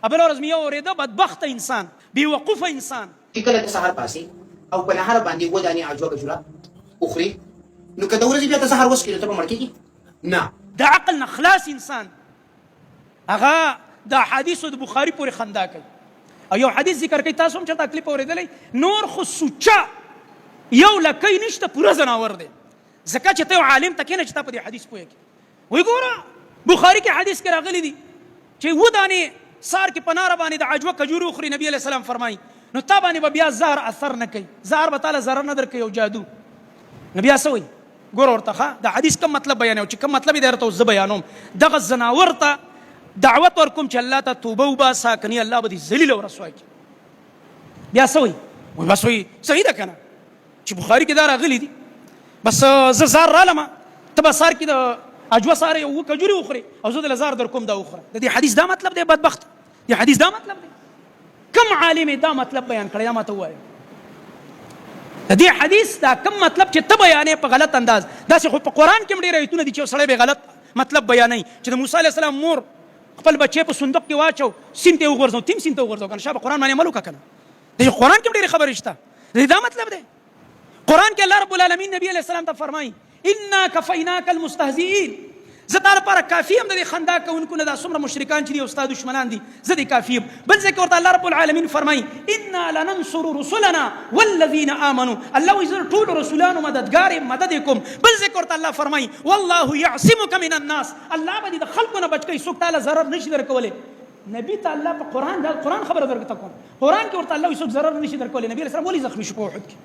بله ورځ مې اورېده بدبخته انسان، بېوقوفه انسان چې کله ته سهار پاسې او په نهار باندې ودانې عجوه کجوره اخري، نو که د ورځې بیا ته سهار وڅښې نو ته به مړ کېږي؟ نه، د عقل نه خلاص انسان هغه د احادیثو د بخاري پورې خندا کوي. او یو حدیث ذکر کوي، تاسو هم چېرته کلیپ اورېدلی، نور خو سوچه یو لکی نشته، پوره ځناور دی. ځکه چې ته یو عالم ته کښېنه چې تا په دې حدیث پوهېږي. وایي ګوره بخاري کې حدیث کې راغلی دي چې ودانې سار کې په ناره باندې د عجوه کجوري وخوري، نبي علیه السلام فرمایي نو تا باندې به بیا زهر اثر نه کوي، زهر به تاله ضرر نه درکوي او جادو. نو بیا څه وایي؟ ګوره ورته ښه د حدیث کم مطلب بیانوي، چې کم مطلب یې دی درته اوس زه بیانوم. دغه ځناور ته دعوت ورکوم چې الله ته توبه وباسه، کنې الله به دې ذلیل او رسوا کړي. بیا څه وایي؟ وایي بس وایي صحیح ده که نه چې بخاري کې دا راغلي دي، بس زه زار رالم، ته به سار کې د عجوه ساره یو کجوري وخورې او زه دله زار در کوم دا وخوره. د دې حدیث دا مطلب دی بدبخت؟ د حدیث دا مطلب دی؟ کم عالم دا مطلب بیان کړی؟ دا ماته ووایه. د دې حدیث دا کم مطلب چې ته بیانې په غلط انداز، داسې خو په قرآن کې هم ډېر ایتونه دي چې یو سړی به غلط مطلب بیانوي، چې د موسی علیه السلام مور خپل بچی په صندوق کې واچو، سیند ته یې وغورځو، تیم سیند ته وغورځو، کنه شابه قرآن باندې عمل وکړه کنه. د قرآن کې هم ډېرې خبرې شته. د دې دا مطلب دی؟ قرآن کې الله رب العالمین نبی علیه السلام ته فرمایي انا کفیناک المستهزئین، زه تا لپاره کافي یم د دې خندا کوونکو نه، دا څومره مشرکان چې دي او ستا دشمنان دي، زه دې کافي یم. بل ځای کې ورته الله رب العالمین فرمایي انا لننصر رسلنا والذین آمنوا، الله وایي زه ټولو رسولانو مددګار یم، مدد یې کوم. بل ځای کې ورته الله فرمایي والله یعصمک من الناس، الله به دې د خلکو نه بچ کوي، څوک تاله ضرر نشي درکولی. نبی ته الله په قرآن دا قرآن خبره درته کوم، قرآن کې ورته الله وایي څوک ضرر نشي درکولی. نبی علیه السلام ولې زخمي شو په احد کې؟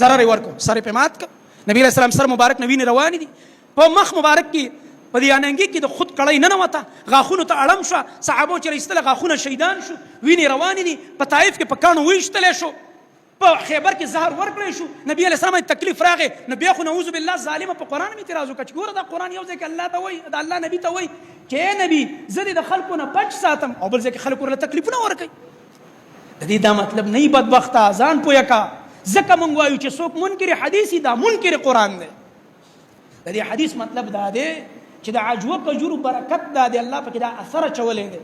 ضرر یې ورکړو، سر یې پرې مات کړ. نبی علیه السلام سر مبارک نه وینې روانې دي، په مخ مبارک کې په دې اننګي کې د خود کړۍ ننوته، غاښونو ته اړم شوه، صحابو چې ایستله غاښونه شهیدان شو، وینې روانې دي. په طایف کې په کاڼو ویشتلی شو، په خیبر کې زهر ورکړی شو. نبی علیه السلام تکلیف راغی، نو بیا خو نعوذ بالله ظالمه په قرآن هم اعتراض وکړه چې ګوره دا قرآن یو ځای کې الله ته وایي، د الله نبي ته وایي چې ای نبي زه دې د خلکو نه بچ ساتم، او بل ځای کې خلک ورله تکلیفونه ورکوي. د دې دا مطلب نه وي بدبخته، ځان پوهه کا. ځکه موږ وایو چې څوک منکر حدیث دا منکر قرآن دی. د دې حدیث مطلب دا دی چې د عجوه کجورو برکت دا دی، الله پکې دا اثر اچولی دی.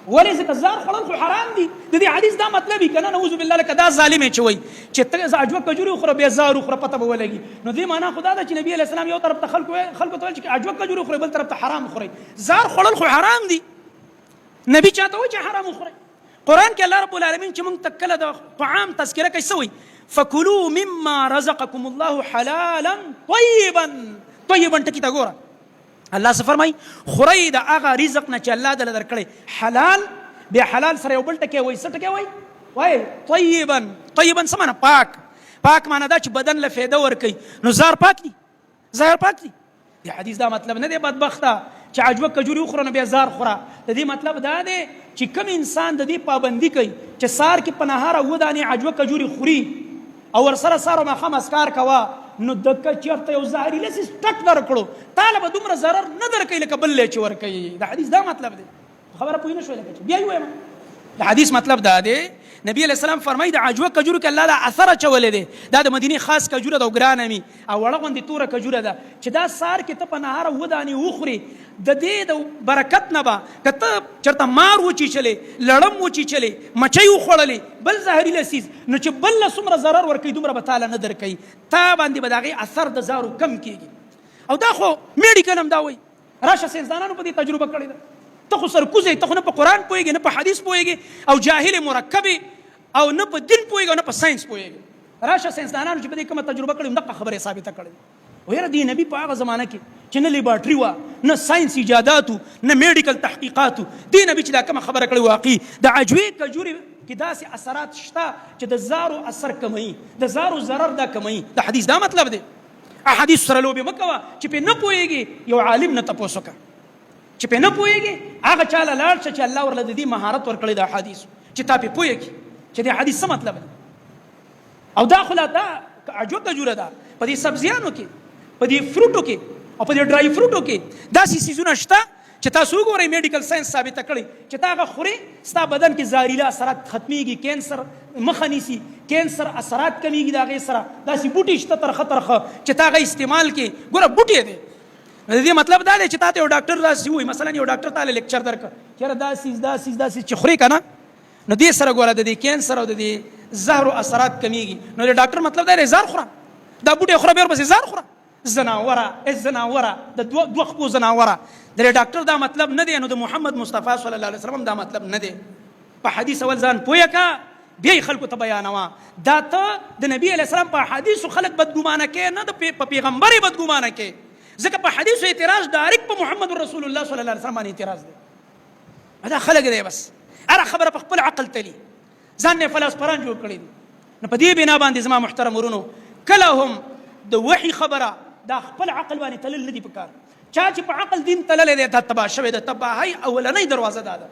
ولې ځکه زار خوړل خو حرام دي. د دې حدیث دا مطلب وي که نه نعوذ بالله لکه دا ظالم یې چې وایي چې ته عجوه کجوري وخوره بیا زار وخوره پته به ولګي. نو دې معنا خو دا ده چې نبي علیه السلام یو طرف ته خلکو ته ویل چې عجوه کجوري وخورئ، بل طرف ته حرام وخورئ. زار خوړل خو حرام دي، نبي چاته وایي چې حرام وخورئ. قرآن کې الله رب العالمین چې موږ ته کله د طعام تذکره کوي څه وایي؟ فکلوا مما رزقکم الله حلالا طیبا. طیبا ټکي ته ګوره، الله څه فرمایي؟ خورئ د هغه رزق نه چې الله دله درکړی حلال. بیا حلال سره یو بل ټکی وایي، څه ټکی وایي؟ وایي طیبا. طیبا څه معنی؟ پاک. پاک معنی دا چې بدن له فایده ورکوي. نو زهر پاک دي؟ زهر پاک دي؟ د حدیث دا مطلب نه دی بدبخته چې عجوه کجوري وخوره نو بیا زهر خوره. د دې مطلب دا دی چې کوم انسان د دې پابندي کوي چې سار کې په نهاره ودانې عجوه کجوري خوري او ورسره سار او ماښام اسکار کوه، نو دکه چېرته یو زهري لسیس ټک درکړو، تاله به دومره ضرر نه درکوي لکه بل چې ورکوي. د حدیث دا مطلب دی. خبره پوه نه شوې لکه بیا یې وایم. د حدیث مطلب دا دی نبی علیه السلام فرمایي د عجوه کجورو کې الله دا اثر اچولی دی. دا د مدینې خاص کجوره ده او ګرانه مي او وړه غوندې توره کجوره ده چې دا سار کې ته په نهاره ودانې وخورې، د دې د برکت نه به که ته چېرته مار وچیچلې، لړم وچیچلې، مچۍ وخوړلې، بل زهري لسیز، نو چې بل له څومره ضرر ورکوي دومره به تاله نه درکوي، تا باندې به د هغې اثر د زارو کم کېږي. او دا خو میډیکل هم دا وایي، راشه ساینسدانانو په دې تجربه کړې ده. ته خو سرکوزی، ته خو نه په قرآن پوهېږې نه په حدیث پوهېږې او جاهل مرکبې او نه په دین پوهېږې او نه په ساینس پوهېږې. راشه ساینسدانانو چې په دې کومه تجربه کړې دغه خبره ثابته کړې ده. ویره دې نبي په هغه زمانه کې چې نه لیبارټري وه، نه ساینس ایجاداتو، نه میډیکل تحقیقاتو، دې نبي چې دا کومه خبره کړې واقعي د عجوې کجوري کې داسې اثرات شته چې د زارو اثر کموي، د زارو ضرر دا کموي. د حدیث دا مطلب دی. احادیث سره لوبې مه کوه. چې پې نه پوهېږې یو عالم نه تپوس وکړه، چې پې نه پوهېږې هغه چاله لاړ شه چې الله ورله د دې مهارت ورکړی د احادیثو چې تا پې پوهېږي چې د حدیث څه مطلب دی. او دا خو لا دا عجوه کجوره ده. په دې سبزیانو کې، په دې فروټو کې او په دې ډرای فروټو کې داسې څیزونه شته چې تاسو وګورئ میډیکل ساینس ثابته کړی چې تا هغه خورې ستا بدن کې زهریله اثرات ختمیږي، کینسر مخه نیسي، کینسر اثرات کمیږي د هغې سره. داسې بوټي شته ترخه ترخه چې تا هغه استعمال کې ګوره بوټی دی، د دې مطلب دا دی چې تاسو یو ډاکټر راسي وي، مثلا یو ډاکټر تعالی لیکچر درکړ چېرې دا سیز چې خوري کنه نو دې سره ګوره د دې کینسر او د دې زهرو اثرات کمیږي. نو د ډاکټر مطلب دا دی زهر خوره، دا بوټي خوره، بیا ورپسې زهر خوره. زناوره د دوه خپو زناوره د ډاکټر دا مطلب نه دی. نو د محمد مصطفی صلی الله علیه وسلم دا مطلب نه دی. په حدیث اول ځان پوهه کا، بیا خلکو ته بیانوه. دا ته د نبی علیه السلام په حدیثو خلک بدګمانه کې، نه د پیغمبر یې بدګمانه کې. ځکه په حدیثو اعتراض ډایرکټ په محمد رسول الله صلی الله علیه وسلم باندې اعتراض دی. دا خلک دی بس هره خبره په خپل عقل تلي، ځان نه فلسفران جوړ کړي دي. نو په دې بنا باندې زما محترم ورونو کله هم د وحي خبره دا خپل عقل باندې تلل نه دي پکار. چا چې په عقل دین تللی دی دا تباه شوی د تباهۍ اولنۍ دروازه دا ده.